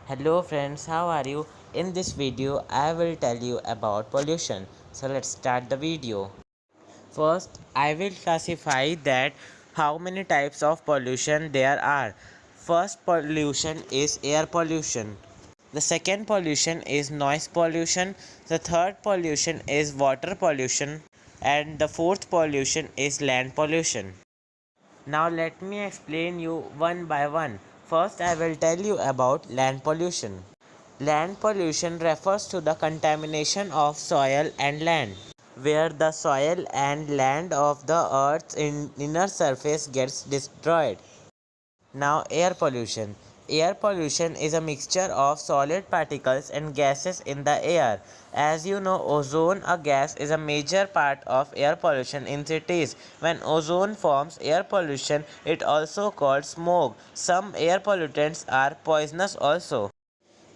Hello friends, how are you? In this video, I will tell you about pollution. So let's start the video. First, I will classify that how many types of pollution there are. First pollution is air pollution. The second pollution is noise pollution. The third pollution is water pollution. And the fourth pollution is land pollution. Now let me explain you one by one. First I will tell you about land pollution. Land pollution refers to the contamination of soil and land, where the soil and land of the earth's inner surface gets destroyed. Now, air pollution. Air pollution is a mixture of solid particles and gases in the air. As you know, ozone, a gas, is a major part of air pollution in cities. When ozone forms air pollution, it also called smoke. Some air pollutants are poisonous also.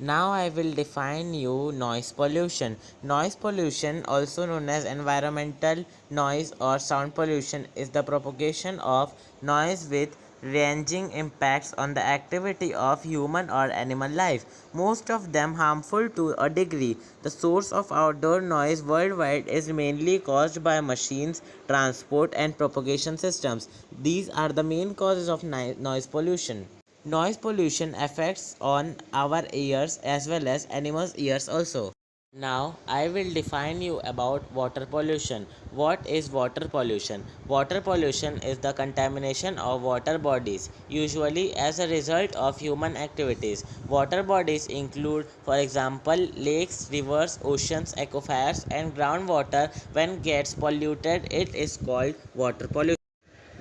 Now I will define you noise pollution. Noise pollution, also known as environmental noise or sound pollution, is the propagation of noise with ranging impacts on the activity of human or animal life, most of them harmful to a degree. The source of outdoor noise worldwide is mainly caused by machines, transport and propagation systems. These are the main causes of noise pollution. Noise pollution affects on our ears as well as animals' ears also. Now I will define you about water pollution. What is water pollution? Water pollution is the contamination of water bodies, usually as a result of human activities. Water bodies include, for example, lakes, rivers, oceans, aquifers, and groundwater. When gets polluted, it is called water pollution.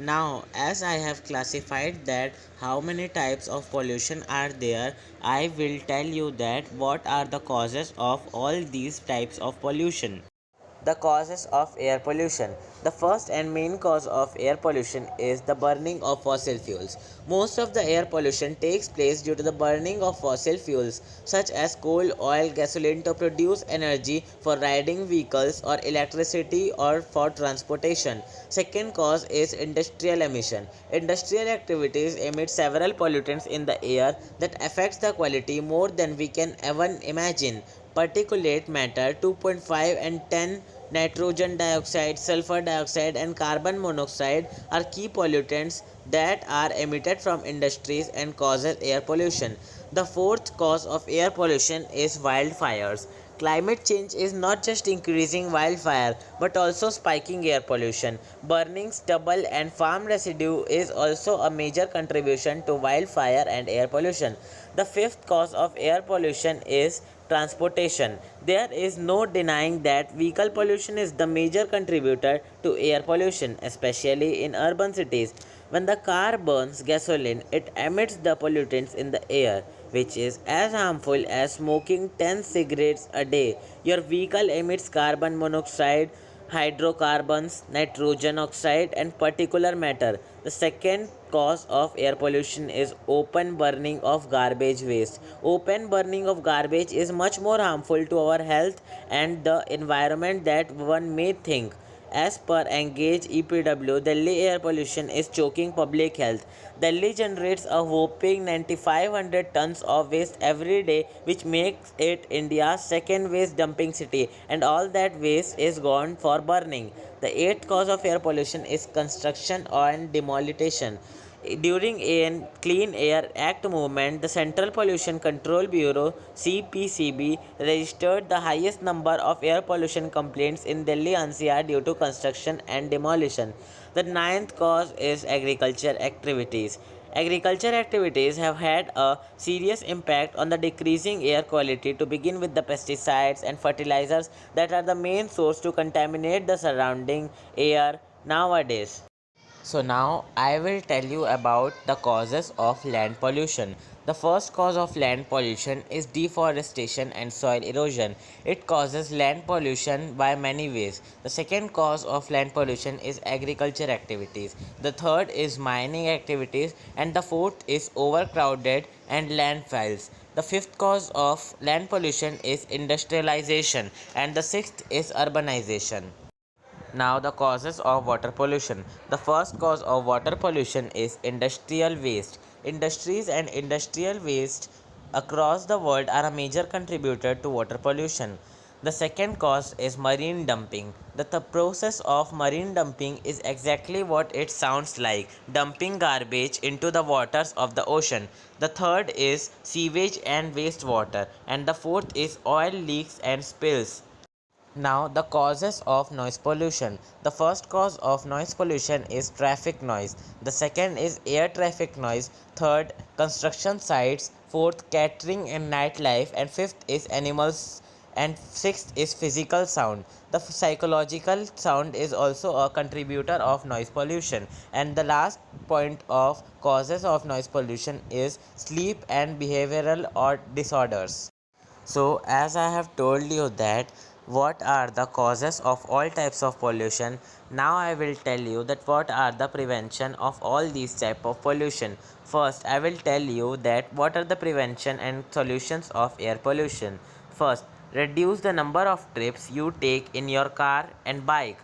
Now, as I have classified that how many types of pollution are there, I will tell you that what are the causes of all these types of pollution. The causes of air pollution. The first and main cause of air pollution is the burning of fossil fuels. Most of the air pollution takes place due to the burning of fossil fuels such as coal, oil, gasoline to produce energy for riding vehicles or electricity or for transportation. Second cause is industrial emission. Industrial activities emit several pollutants in the air that affects the quality more than we can ever imagine. Particulate matter 2.5 and 10, nitrogen dioxide, sulfur dioxide and carbon monoxide are key pollutants that are emitted from industries and causes air pollution. The fourth cause of air pollution is wildfires. Climate change is not just increasing wildfire but also spiking air pollution. Burning stubble and farm residue is also a major contribution to wildfire and air pollution. The fifth cause of air pollution is transportation. There is no denying that vehicle pollution is the major contributor to air pollution, especially in urban cities. When the car burns gasoline, it emits the pollutants in the air, which is as harmful as smoking 10 cigarettes a day. Your vehicle emits carbon monoxide, hydrocarbons, nitrogen oxide, and particulate matter. The second cause of air pollution is open burning of garbage waste. Open burning of garbage is much more harmful to our health and the environment than one may think. As per Engage EPW, Delhi air pollution is choking public health. Delhi generates a whopping 9,500 tons of waste every day, which makes it India's second waste dumping city, and all that waste is gone for burning. The eighth cause of air pollution is construction and demolition. During a Clean Air Act movement, the Central Pollution Control Bureau (CPCB) registered the highest number of air pollution complaints in Delhi NCR due to construction and demolition. The ninth cause is agriculture activities. Agriculture activities have had a serious impact on the decreasing air quality, to begin with the pesticides and fertilizers that are the main source to contaminate the surrounding air nowadays. So now I will tell you about the causes of land pollution. The first cause of land pollution is deforestation and soil erosion. It causes land pollution by many ways. The second cause of land pollution is agriculture activities. The third is mining activities, and the fourth is overcrowded and landfills. The fifth cause of land pollution is industrialization, and the sixth is urbanization. Now the causes of water pollution. The first cause of water pollution is industrial waste. Industries and industrial waste across the world are a major contributor to water pollution. The second cause is marine dumping. The process of marine dumping is exactly what it sounds like, dumping garbage into the waters of the ocean. The third is sewage and wastewater, and the fourth is oil leaks and spills. Now, the causes of noise pollution. The first cause of noise pollution is traffic noise. The second is air traffic noise. Third, construction sites. Fourth, catering and nightlife. And fifth is animals. And sixth is physical sound. The psychological sound is also a contributor of noise pollution. And the last point of causes of noise pollution is sleep and behavioral or disorders. So, as I have told you that what are the causes of all types of pollution, now I will tell you that what are the prevention of all these type of pollution. First, I will tell you that what are the prevention and solutions of air pollution. First, reduce the number of trips you take in your car and bike.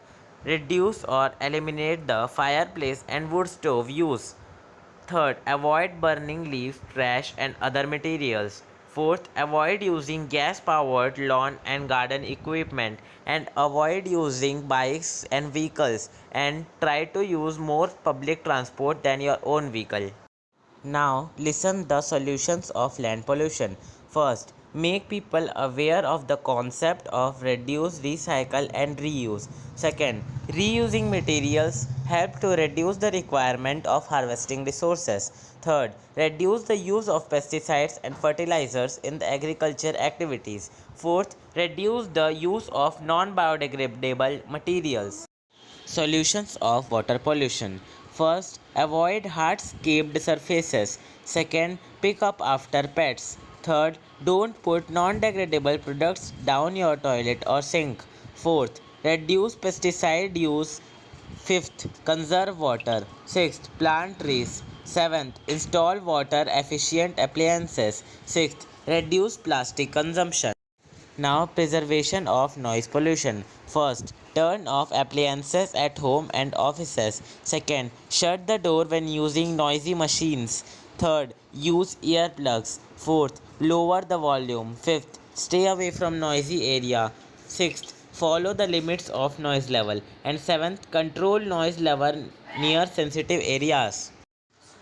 Reduce or eliminate the fireplace and wood stove use. Third, avoid burning leaves, trash, and other materials. Fourth, avoid using gas powered lawn and garden equipment, and avoid using bikes and vehicles, and try to use more public transport than your own vehicle. Now, listen the solutions of land pollution. First, make people aware of the concept of reduce, recycle and reuse. Second, reusing materials help to reduce the requirement of harvesting resources. Third, reduce the use of pesticides and fertilizers in the agriculture activities. Fourth, reduce the use of non-biodegradable materials. Solutions of water pollution. First, avoid hardscaped surfaces. Second, pick up after pets. Third, don't put non-degradable products down your toilet or sink. Fourth, reduce pesticide use. Fifth, conserve water. Sixth, plant trees. Seventh, install water efficient appliances. Sixth, reduce plastic consumption. Now, preservation of noise pollution. First, turn off appliances at home and offices. Second, shut the door when using noisy machines. Third, use earplugs. Fourth, lower the volume. Fifth, stay away from noisy area. Sixth, follow the limits of noise level. And seventh, control noise level near sensitive areas.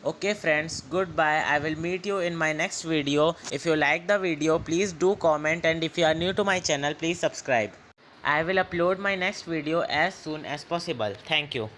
Okay friends, goodbye. I will meet you in my next video. If you like the video, please do comment, and if you are new to my channel, please subscribe. I will upload my next video as soon as possible. Thank you.